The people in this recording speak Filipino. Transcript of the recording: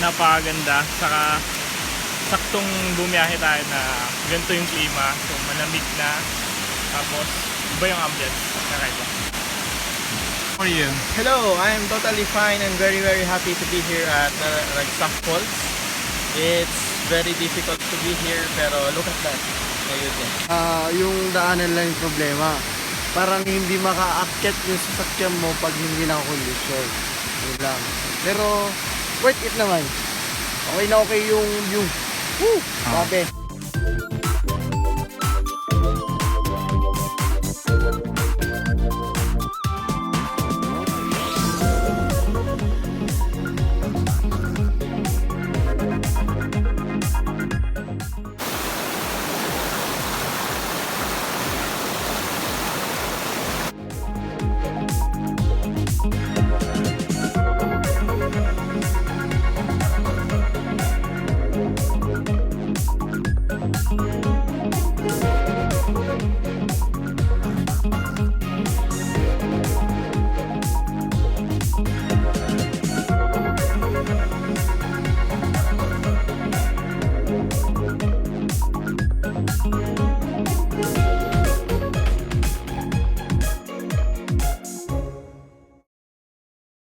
Napakaganda, saka saktong bumiyahe tayo na ganito yung klima, so malamig na, tapos iba yung ambience, nakaiba. How are you? Hello, I am totally fine and very happy to be here at Ragsak Falls. It's very difficult to be here pero look at that. Ayun din. Yung daanan lang yung problema. Parang hindi makaakyat yung sasakyan mo pag hindi nakakondisyon. Yun lang. Pero worth it naman. Okay na okay yung view. Woo! Grabe.